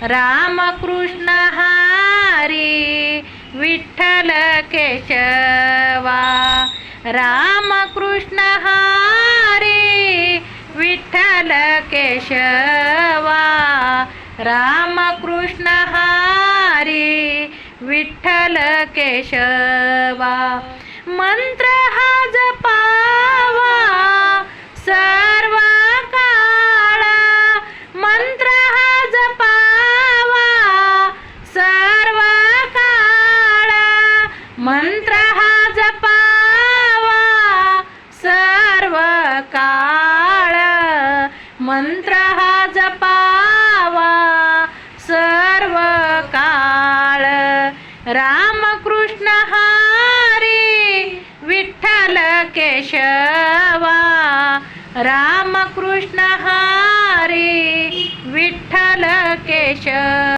रामकृष्ण हरी विठ्ठल केशवा, रामकृष्ण हरी विठ्ठल केशवा, रामकृष्ण हरी विठ्ठल केशवा. मंत्र हा जपावा सर्व काळ, मंत्र हा जपावा सर्व काळ, मंत्र हा जपावा सर्व काळ, मंत्र हा जपावा सर्व काळ. रामकृष्ण हरी विठ्ठल केशवा, रामकृष्ण हरी विठ्ठल केशवा.